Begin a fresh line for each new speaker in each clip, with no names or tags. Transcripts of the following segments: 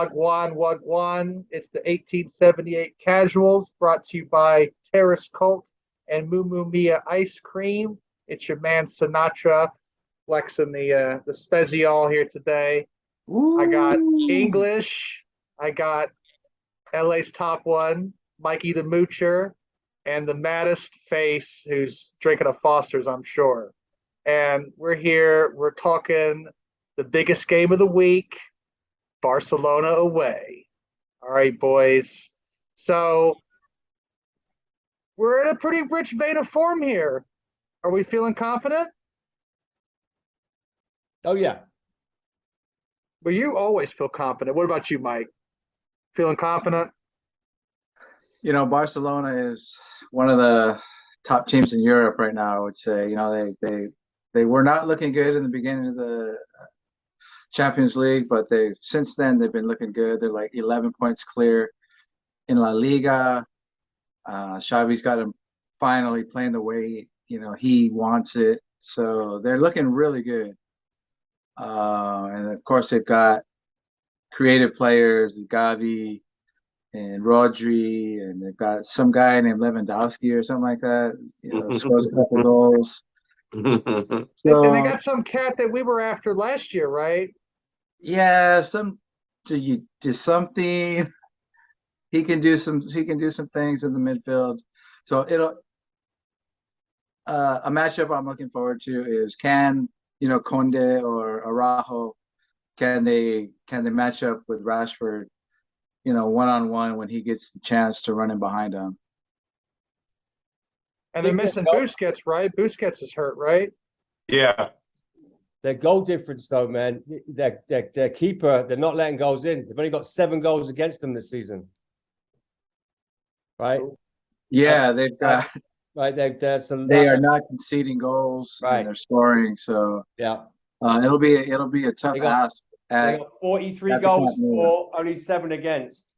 Wagwan, Wagwan. It's the 1878 Casuals, brought to you by Terrace Cult and Moo Mia Ice Cream. It's your man Sinatra flexing the Spezial here today.
Ooh.
I got English. I got LA's top one, Mikey the Moocher, and the maddest face who's drinking a Foster's, I'm sure. And we're here, we're talking the biggest game of the week, Barcelona away. All right, boys. So we're in a pretty rich vein of form here. Are we feeling confident?
Oh, yeah.
Well, you always feel confident. What about you, Mike? Feeling confident?
You know, Barcelona is one of the top teams in Europe right now, I would say. You know, they were not looking good in the beginning of the Champions League, but since then they've been looking good. They're like 11 points clear in La Liga. Xavi's got him finally playing the way he wants it. So they're looking really good. And of course they've got creative players, Gavi and Rodri, and they've got some guy named Lewandowski or something like that. Scores a couple goals.
So, and they got some cat that we were after last year, right?
Yeah, to something. He can do some things in the midfield. So a matchup I'm looking forward to is Conde or Araujo, can they match up with Rashford, one-on-one when he gets the chance to run in behind him.
And they're missing Busquets, right? Busquets is hurt, right?
Yeah.
Their goal difference, though, man, their keeper, they're not letting goals in. They've only got 7 goals against them this season. Right?
Yeah, they've got
right.
They are not conceding goals,
right,
and they're scoring. So
yeah,
it'll be a tough ask.
They got 43 goals for, only 7 against.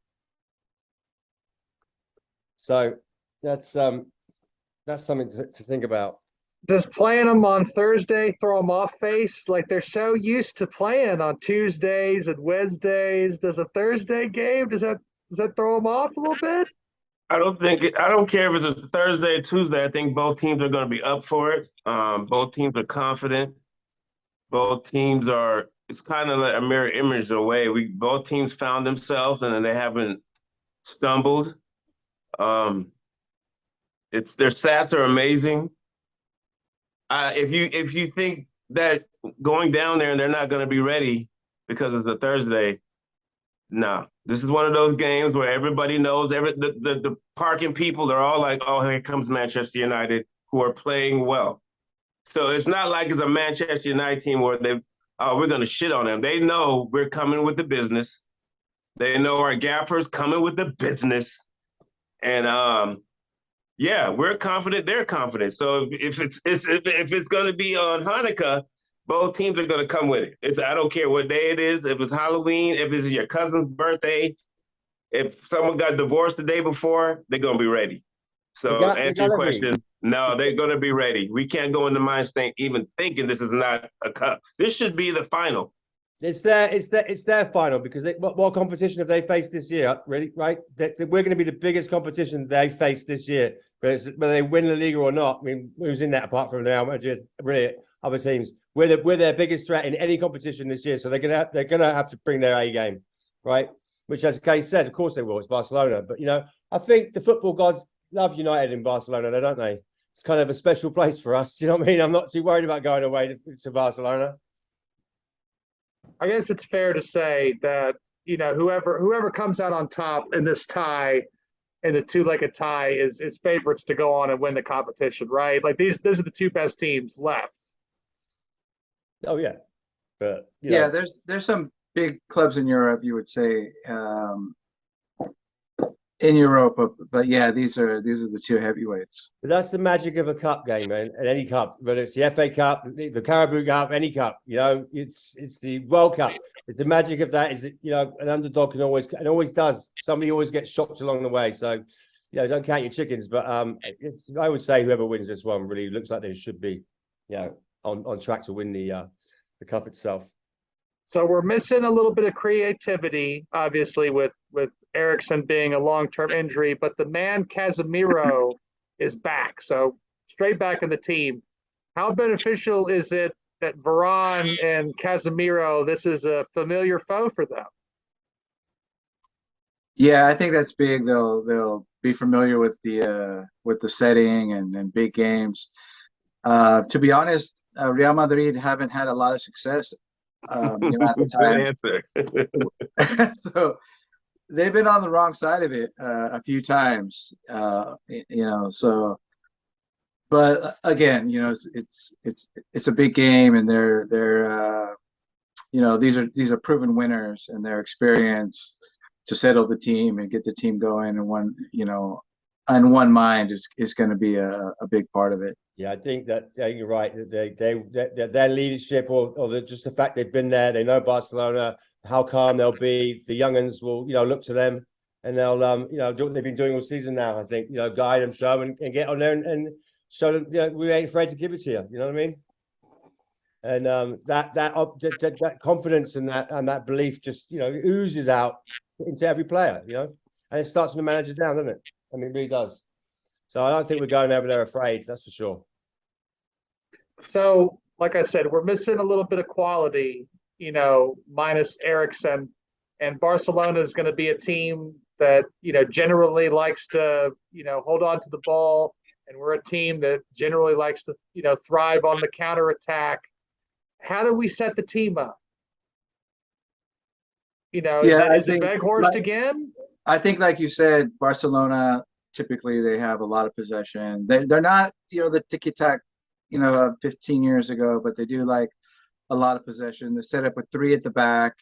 So that's something to think about.
Does playing them on Thursday throw them off face? Like they're so used to playing on Tuesdays and Wednesdays. Does a Thursday game, does that throw them off a little bit?
I don't care if it's a Thursday or Tuesday. I think both teams are going to be up for it. Both teams are confident. Both teams are, it's kind of like a mirror image away. Both teams found themselves and they haven't stumbled. Their stats are amazing. If you think that going down there and they're not going to be ready because it's a Thursday, no. This is one of those games where everybody knows, the parking people are all like, oh, here comes Manchester United, who are playing well. So it's not like it's a Manchester United team where we're going to shit on them. They know we're coming with the business. They know our gaffer's coming with the business. And yeah, we're confident, they're confident. So if it's going to be on Hanukkah, both teams are going to come with it. I don't care what day it is. If it's Halloween, if it's your cousin's birthday, if someone got divorced the day before, they're going to be ready. So answer your question, no, they're going to be ready. We can't go in the mind state even thinking this is not a cup. This should be the final.
It's their final because what competition have they faced this year? Really, right? We're going to be the biggest competition they face this year. Whether they win the league or not, I mean, who's in that apart from Real Madrid? Really, other teams. We're their biggest threat in any competition this year. So they're gonna have to bring their A game, right? Which, as Kay said, of course they will. It's Barcelona, but I think the football gods love United in Barcelona, don't they? It's kind of a special place for us. You know what I mean? I'm not too worried about going away to Barcelona.
I guess it's fair to say that whoever comes out on top in this tie, in the two-legged tie, is favorites to go on and win the competition, right? Like these are the 2 best teams left.
Oh yeah, but
yeah, there's some big clubs in Europe, you would say, in Europe, but yeah, these are the 2 heavyweights.
But that's the magic of a cup game, man. And any cup, whether it's the FA Cup, the Carabao Cup, any cup, it's the World Cup. It's the magic of that is that an underdog can always does. Somebody always gets shocked along the way. So don't count your chickens. But I would say whoever wins this one really looks like they should be, on track to win the cup itself.
So we're missing a little bit of creativity, obviously, with Ericsson being a long-term injury, but the man Casemiro is back. So straight back in the team. How beneficial is it that Varane and Casemiro, this is a familiar foe for them?
Yeah, I think that's big. They'll be familiar with the setting and big games. To be honest, Real Madrid haven't had a lot of success at the
Good
time.
answer.
So they've been on the wrong side of it a few times. So but again, it's a big game, and they're these are proven winners, and their experience to settle the team and get the team going and on one mind is going to be a big part of it.
Yeah, I think that you're right. Their leadership or just the fact they've been there, they know Barcelona, how calm they'll be. The young'uns will look to them, and they'll do what they've been doing all season now. I think guide them, show them, and get on there and show them we ain't afraid to give it to you. You know what I mean? And that confidence and that belief just oozes out into every player. And it starts from the manager down, doesn't it? I mean, it really does. So I don't think we're going over there afraid. That's for sure.
So, like I said, we're missing a little bit of quality, minus Ericsson. And Barcelona is going to be a team that, generally likes to, hold on to the ball. And we're a team that generally likes to, thrive on the counterattack. How do we set the team up? Is it Weghorst again?
I think, like you said, Barcelona, typically they have a lot of possession. They're not, the tiki-tac, 15 years ago, but they do like a lot of possession. They set up with three at the back.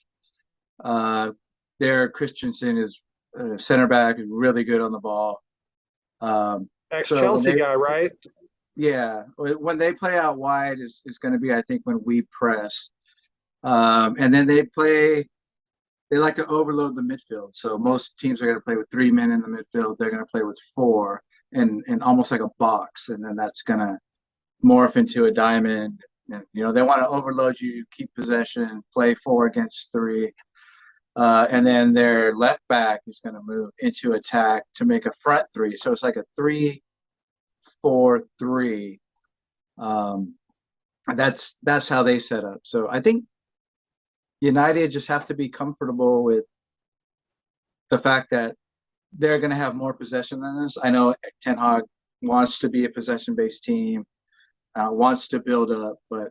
There, Christensen is center back, is really good on the ball.
Ex-Chelsea guy, right?
Yeah. When they play out wide is going to be, I think, when we press. And then they like to overload the midfield. So most teams are going to play with 3 men in the midfield. They're going to play with 4 and almost like a box. And then that's going to morph into a diamond. And, they want to overload you, keep possession, play 4 against 3. And then their left back is going to move into attack to make a front 3. So it's like a 3-4-3. That's how they set up. So I think United just have to be comfortable with the fact that they're going to have more possession than us. I know Ten Hag wants to be a possession-based team, wants to build up, but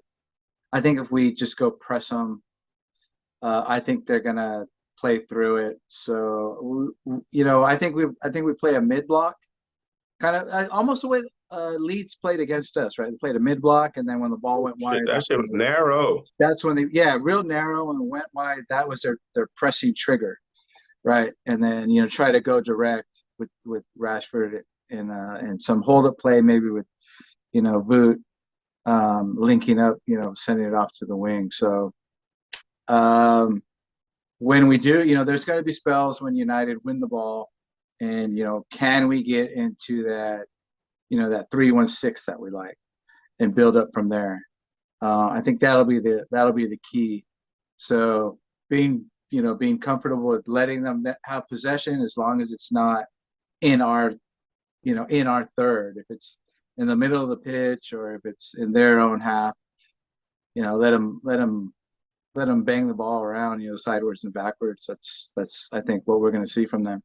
I think if we just go press them, I think they're going to play through it. So, I think we play a mid-block, kind of almost the way Leeds played against us, right? They played a mid-block, and then when the ball went wide,
That shit was narrow.
That's when real narrow and went wide. That was their pressing trigger, right? And then try to go direct with Rashford and some hold-up play, maybe with Voot linking up, sending it off to the wing. So when we do, there's going to be spells when United win the ball, and can we get into that, that 3-1-6 that we like, and build up from there. I think that'll be the key. So being comfortable with letting them have possession, as long as it's not in our third. If it's in the middle of the pitch or if it's in their own half, let them bang the ball around, sideways and backwards. That's I think what we're going to see from them.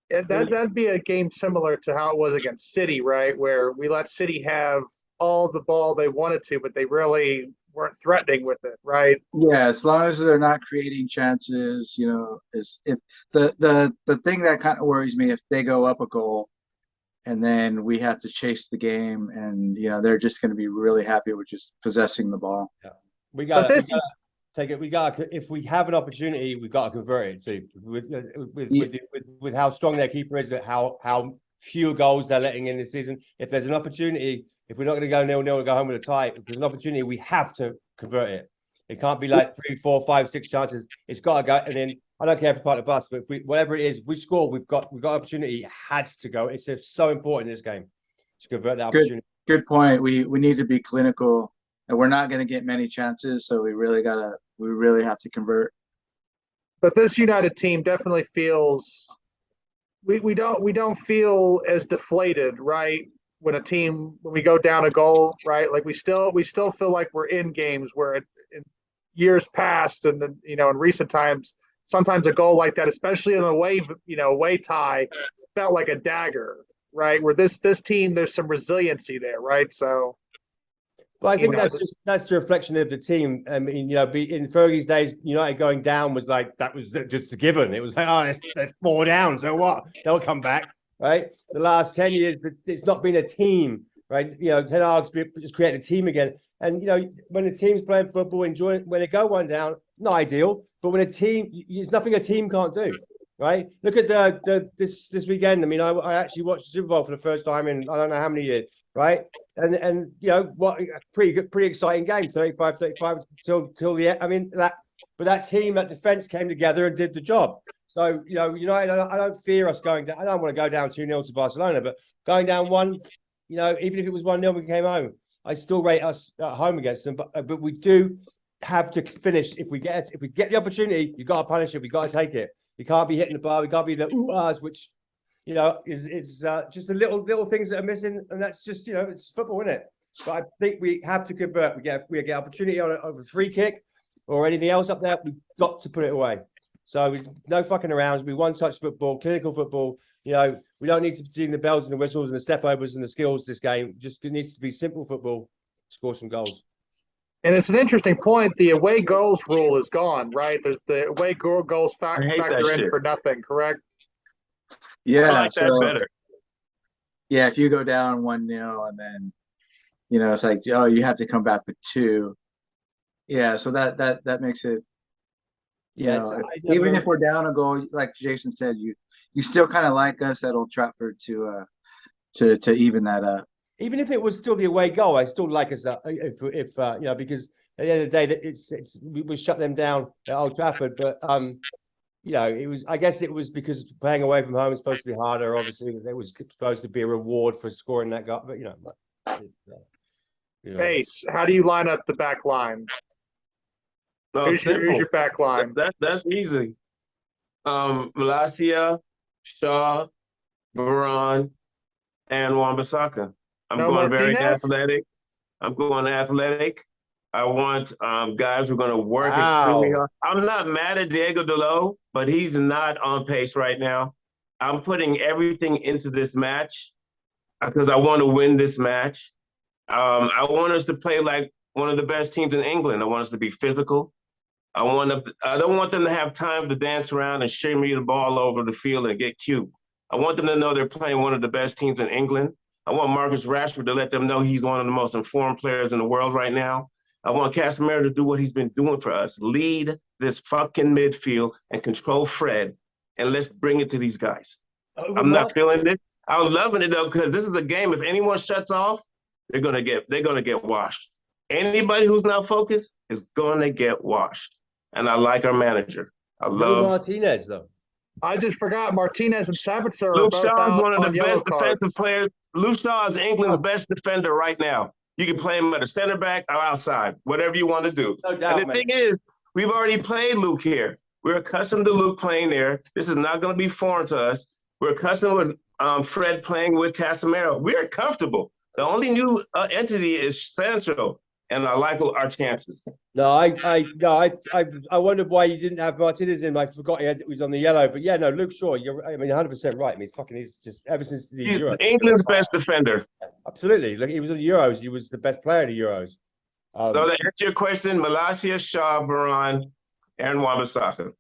And that'd be a game similar to how it was against City, right? Where we let City have all the ball they wanted to, but they really weren't threatening with it, right?
Yeah, as long as they're not creating chances, is if the thing that kind of worries me, if they go up a goal and then we have to chase the game, and they're just going to be really happy with just possessing the ball.
Yeah, we got take it. We got, if we have an opportunity, we've got to convert it too. With how strong their keeper is, how few goals they're letting in this season. If there's an opportunity, if we're not going to go 0-0 and go home with a tie, if there's an opportunity, we have to convert it. It can't be like 3, 4, 5, 6 chances. It's got to go. And then I don't care if it's part of the bus, but if whatever it is, we score. We've got opportunity. It has to go. It's so important in this game to convert that opportunity.
Good point. We need to be clinical and we're not going to get many chances. So we really have to convert.
But this United team definitely feels we don't feel as deflated, right? When we go down a goal, right? Like we still feel like we're in games where in years past and then in recent times, sometimes a goal like that, especially in a away tie, felt like a dagger, right? Where this team, there's some resiliency there, right? So
Well, I think that's the reflection of the team. I mean, in Fergie's days, United going down was like that was just a given. It was like, oh, that's 4 down, so what? They'll come back, right? The last 10 years, it's not been a team, right? Ten Hag's just created a team again, and when the team's playing football, enjoying when they go 1 down, not ideal, but when a team, there's nothing a team can't do, right? Look at this weekend. I mean, I actually watched the Super Bowl for the first time in I don't know how many years, right? And what pretty exciting game, 35-35 till the end. I mean but that team, that defense came together and did the job. So United, I don't fear us going down. I don't want to go down 2-0 to Barcelona, but going down 1, even if it was 1-0, we came home. I still rate us at home against them, but we do have to finish. If we get the opportunity, you got to punish it. We got to take it. We can't be hitting the bar. We can't be the ooh-ahs, which is just the little things that are missing, and that's just it's football, isn't it? But I think we have to convert. We get opportunity on a free kick or anything else up there. We've got to put it away. So no fucking around. We one-touch football, clinical football. We don't need to be doing the bells and the whistles and the step overs and the skills this game. Just it needs to be simple football. Score some goals.
And it's an interesting point. The away goals rule is gone, right? There's the away goals factor in for nothing, correct?
Yeah,
I like that better.
Yeah, if you go down 1-0 and then it's like, oh, you have to come back with 2. Yeah, so that makes it. Even if we're down a goal, like Jason said, you still kind of like us at Old Trafford to even that up.
Even if it was still the away goal, I still like us if because at the end of the day, we shut them down at Old Trafford, but it was. I guess it was because playing away from home is supposed to be harder. Obviously, it was supposed to be a reward for scoring that goal. But
Pace, how do you line up the back line? Who's your back line?
That's easy. Malacia, Shaw, Varane, and Wan-Bissaka. I'm going very athletic. I'm going athletic. I want guys who are going to work extremely hard. I'm not mad at Diego Dalot, but he's not on pace right now. I'm putting everything into this match because I want to win this match. I want us to play like one of the best teams in England. I want us to be physical. I don't want them to have time to dance around and shimmy the ball over the field and get cute. I want them to know they're playing one of the best teams in England. I want Marcus Rashford to let them know he's one of the most informed players in the world right now. I want Casemiro to do what he's been doing for us. Lead this fucking midfield and control Fred, and let's bring it to these guys. I'm not feeling it. I'm loving it though, because this is a game. If anyone shuts off, they're gonna get washed. Anybody who's not focused is gonna get washed. And I like our manager. I love
Martinez though.
I just forgot Martinez and Sabitzer.
Luke Shaw is one of the best defensive players. Luke Shaw is England's best defender right now. You can play him at a center back or outside, whatever you want to do.
No doubt,
and the thing is, we've already played Luke here. We're accustomed to Luke playing there. This is not going to be foreign to us. We're accustomed with Fred playing with Casemiro. We're comfortable. The only new entity is Sancho, and I like our chances.
No, I wondered why you didn't have Martinez in. I forgot he was on the yellow, but yeah, no, Luke Shaw. You're, 100% right. I mean, he's just ever since the Euros.
England's best defender.
Absolutely. Look, he was at the Euros. He was the best player at the Euros.
So to answer your question, Malacia, Shaw, Varane, and Wan-Bissaka.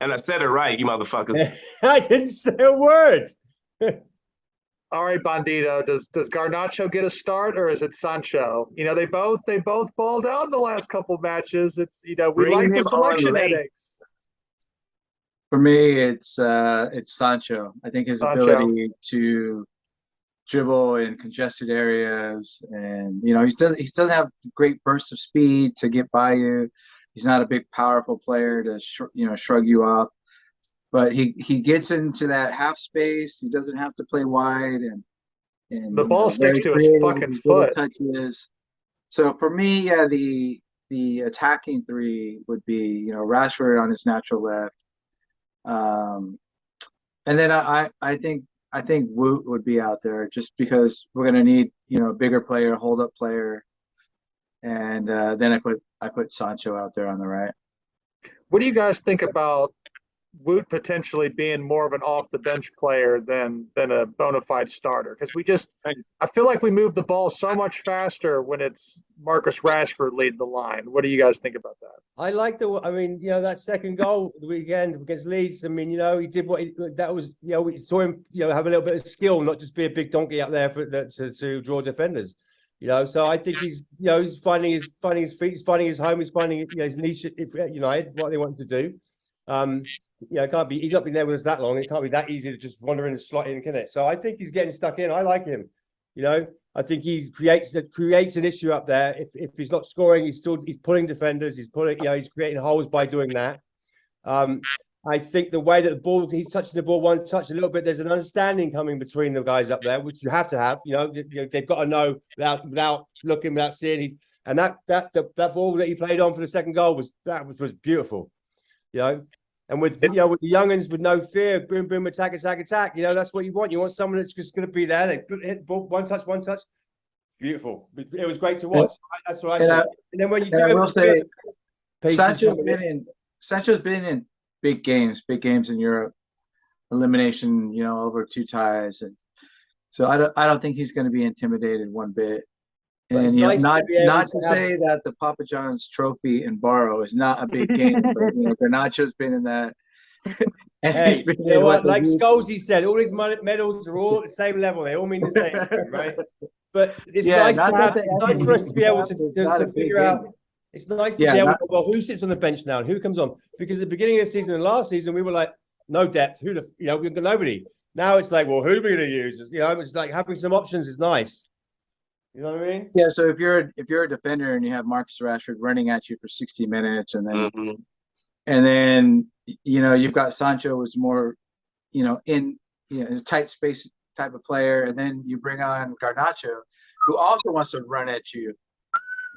And I said it right, you motherfuckers.
I didn't say a word.
All right, Bandito. Does Garnacho get a start or is it Sancho? They both balled out in the last couple matches. It's we like the selection headaches.
For me, it's Sancho. I think his ability to dribble in congested areas, and he doesn't have great bursts of speed to get by you. He's not a big, powerful player to shrug you off. But he gets into that half space. He doesn't have to play wide, and
the ball sticks to his fucking foot.
Touches. So for me, yeah, the attacking three would be, Rashford on his natural left. Um, and then I think Woot would be out there just because we're gonna need, a bigger player, hold up player. And then I put Sancho out there on the right.
What do you guys think about Woot potentially being more of an off the bench player than a bona fide starter? Because I feel like we move the ball so much faster when it's Marcus Rashford leading the line. What do you guys think about that?
I like I mean, that second goal the weekend against Leeds. I mean, he did that was, we saw him, have a little bit of skill, not just be a big donkey out there to draw defenders. So I think he's finding his feet, he's finding his home, he's finding his niche at United, what they want to do. It can't be, he's not been there with us that long. It can't be that easy to just wander in and slot in, can it? So I think he's getting stuck in. I like him. I think he creates an issue up there. If he's not scoring, he's pulling defenders. He's creating holes by doing that. I think the way that he's touching the ball one touch a little bit. There's an understanding coming between the guys up there, which you have to have. They've got to know without looking, without seeing. And that ball that he played on for the second goal was beautiful. And with the youngins with no fear, boom, boom, attack. That's what you want. You want someone that's just going to be there. They hit ball, one touch. Beautiful. It was great to watch. That's what I think. And then when you do,
I will say, Sancho's been in big games in Europe, elimination, over 2 ties, and so I don't think he's going to be intimidated one bit. And not to say that the Papa John's Trophy in Barrow is not a big game, but Garnacho's been in that.
Hey, you know what? Like Scholesy said, all these medals are all at the same level. They all mean the same, right? But it's nice for us to be able to figure out. It's nice to be able to, who sits on the bench now and who comes on? Because at the beginning of the season and last season, we were like, no depth. We've got nobody. Now it's like, well, who are we going to use? It's like having some options is nice. You know what I mean?
Yeah. So if you're a defender and you have Marcus Rashford running at you for 60 minutes, and then you've got Sancho, who's more in a tight space type of player, and then you bring on Garnacho, who also wants to run at you.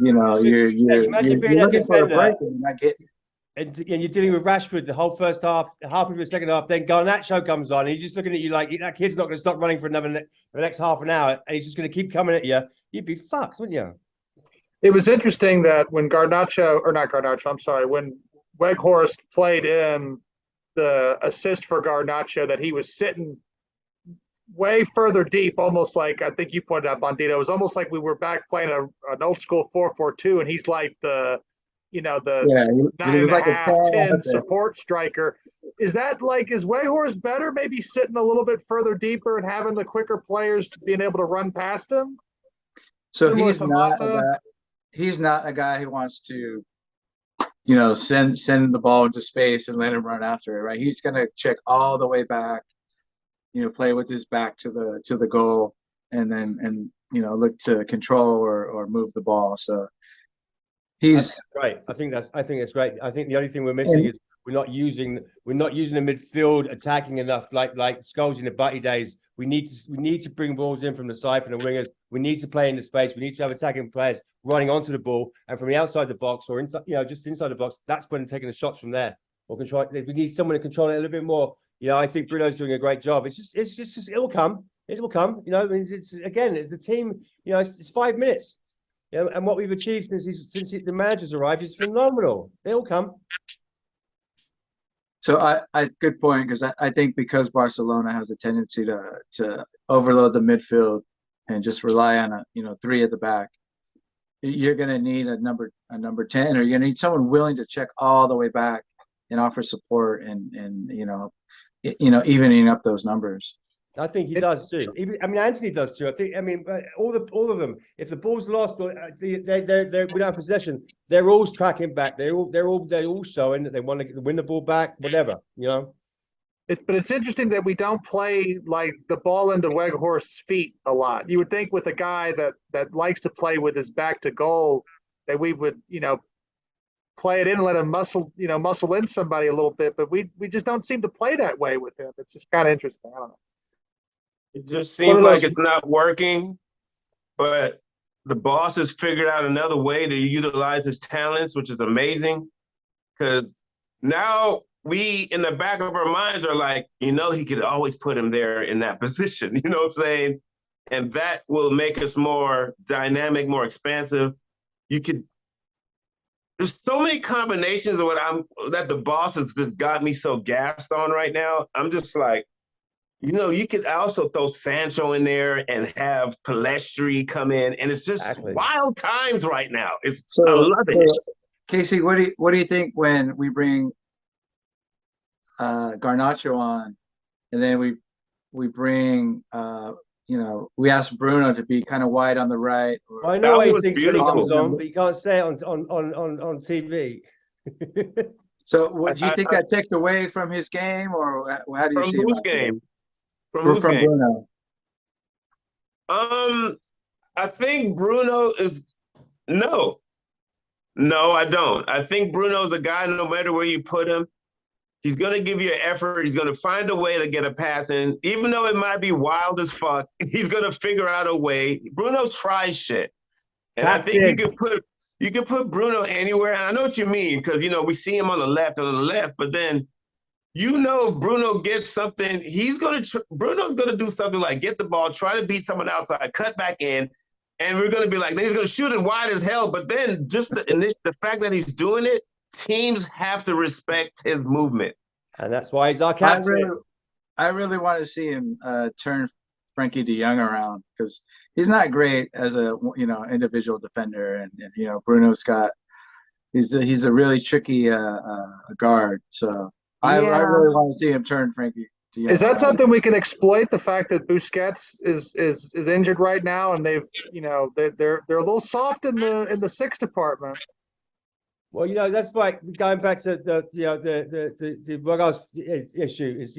You're looking for a break and you're not getting.
And you're dealing with Rashford the whole first half of the second half. Then Garnacho comes on, and he's just looking at you like that kid's not going to stop running for the next half an hour, and he's just going to keep coming at you. You'd be fucked, wouldn't you?
It was interesting that when when Weghorst played in the assist for Garnacho, that he was sitting way further deep, almost like, I think you pointed out, Bandito, it was almost like we were back playing an old school 4-4-2, and he's like the 9.5, 10 support striker. Is Weghorst better maybe sitting a little bit further deeper and having the quicker players being able to run past him?
So he's not a guy who wants to send the ball into space and let him run after it, right? He's going to check all the way back, play with his back to the goal, and then look to control or move the ball. So he's
right. I think that's great. I think the only thing we're missing is we're not using the midfield attacking enough, like Scholes in the Butty days. We need to bring balls in from the side, from the wingers. We need to play in the space. We need to have attacking players running onto the ball, and from the outside the box or inside, just inside the box. That's when taking the shots from there or control. We need someone to control it a little bit more. I think Bruno's doing a great job. It's just it will come. It will come. It's the team. It's 5 minutes. And what we've achieved since the managers arrived is phenomenal. They'll come.
So I good point, because I think because Barcelona has a tendency to overload the midfield and just rely on 3 at the back, you're going to need a number 10, or you're going to need someone willing to check all the way back and offer support and evening up those numbers.
I think he does too. Anthony does too. All of them. If the ball's lost or they're without possession, they're all tracking back. They're all showing that they want to win the ball back. Whatever,
But it's interesting that we don't play like the ball into Weghorst's feet a lot. You would think with a guy that likes to play with his back to goal that we would play it in and let him muscle in somebody a little bit. But we just don't seem to play that way with him. It's just kind of interesting. I don't know.
It just seems like it's not working, but the boss has figured out another way to utilize his talents, which is amazing. Because now we, in the back of our minds, are like, he could always put him there in that position. You know what I'm saying? And that will make us more dynamic, more expansive. There's so many combinations of that the boss has just got me so gassed on right now. I'm just like, you could also throw Sancho in there and have Palestri come in, and it's just wild times right now. I love it.
Casey, what do you think when we bring Garnacho on, and then we bring we ask Bruno to be kind of wide on the right?
I know what he thinks when he comes on, but you can't say it on TV.
So, do you think that takes away from his game, or how do you see it?
From whose game?
From Bruno.
I think Bruno is no, I don't. I think Bruno's a guy. No matter where you put him, he's gonna give you an effort. He's gonna find a way to get a pass in, even though it might be wild as fuck. He's gonna figure out a way. Bruno tries shit, and I think you can put Bruno anywhere. And I know what you mean, because we see him on the left, but then. If Bruno gets something, Bruno's gonna do something like get the ball, try to beat someone outside, cut back in, and we're gonna be like, then he's gonna shoot it wide as hell. But then just the fact that he's doing it, teams have to respect his movement,
and that's why he's our captain.
I really want to see him turn Frankie De Jong around, because he's not great as a individual defender, and Bruno's he's a really tricky guard. So. I really want to see him turn Frankie De Jong.
Is that something we can exploit? The fact that Busquets is injured right now, and they're a little soft in the six department.
Well, that's like going back to the Rogers issue is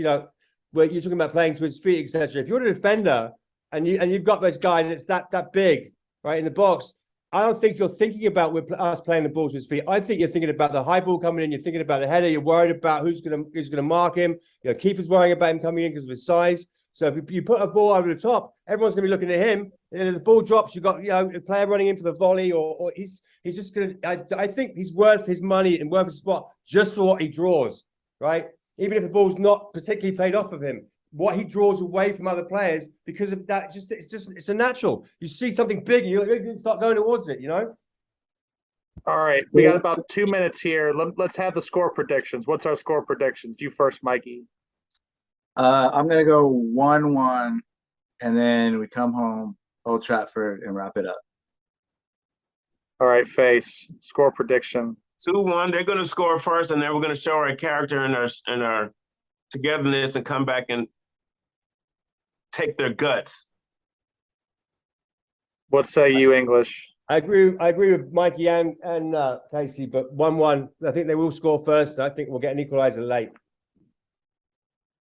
where you're talking about playing to his feet, etc. If you're a defender and you've got this guy and it's that big right in the box. I don't think you're thinking about us playing the ball to his feet. I think you're thinking about the high ball coming in. You're thinking about the header. You're worried about who's gonna mark him. Keeper's worrying about him coming in because of his size. So if you put a ball over the top, everyone's gonna be looking at him. And if the ball drops, you've got a player running in for the volley, or he's just gonna. I think he's worth his money and worth his spot just for what he draws, right? Even if the ball's not particularly played off of him. What he draws away from other players because of that, it's a natural. You see something big, you start going towards it.
All right, we got about 2 minutes here. Let's have the score predictions. What's our score predictions? You first, Mikey.
I'm gonna go 1-1, and then we come home, Old Trafford, and wrap it up.
All right, Face. Score prediction.
2-1. They're gonna score first, and then we're gonna show our character and our togetherness, and come back and take their guts.
What say you, English?
I agree with Mikey and Casey, but 1-1. I think they will score first. I think we'll get an equalizer late.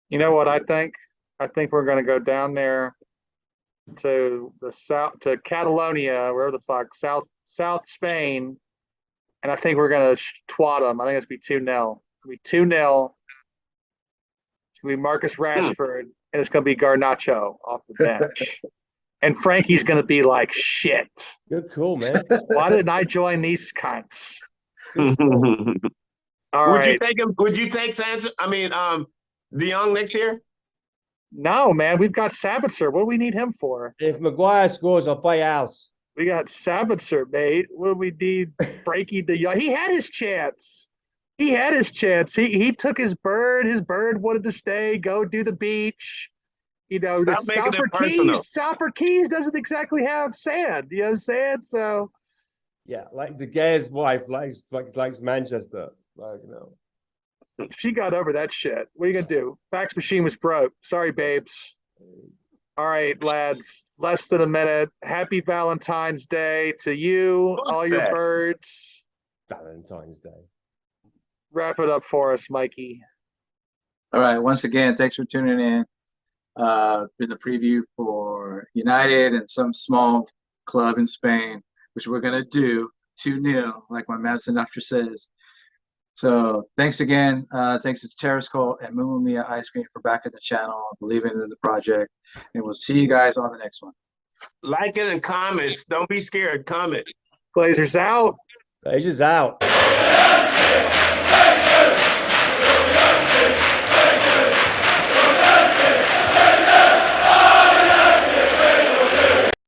You know what I think? I think we're going to go down there to the south, to Catalonia, wherever the fuck, South Spain, and I think we're going to twat them. I think it's going to be 2-0. It'll be 2-0. It's going to be Marcus Rashford. And it's going to be Garnacho off the bench. And Frankie's going to be like, shit.
Good call, man.
Why didn't I join these cunts?
Would
right.
you take him? Would you take Sanchez? De Jong next year?
No, man. We've got Sabitzer. What do we need him for?
If Maguire scores, I'll buy a house.
We got Sabitzer, mate. What do we need? Frankie De Jong. He had his chance. He took his bird. His bird wanted to stay, go do the beach. The Salford Keys doesn't exactly have sand. You know what I'm saying? So,
yeah, like De Gea's wife likes Manchester.
She got over that shit. What are you gonna do? Fax machine was broke. Sorry, babes. All right, lads. Less than a minute. Happy Valentine's Day to you, all your birds.
Valentine's Day.
Wrap it up for us, Mikey.
All right. Once again, thanks for tuning in. Been the preview for United and some small club in Spain, which we're gonna do 2-0, like my medicine doctor says. So thanks again. Thanks to Terrace Cole and Moo Mia Ice Cream for backing the channel, believing in the project, and we'll see you guys on the next one.
Like it and comments. Don't be scared. Comment.
Glazers out.
Asia's out.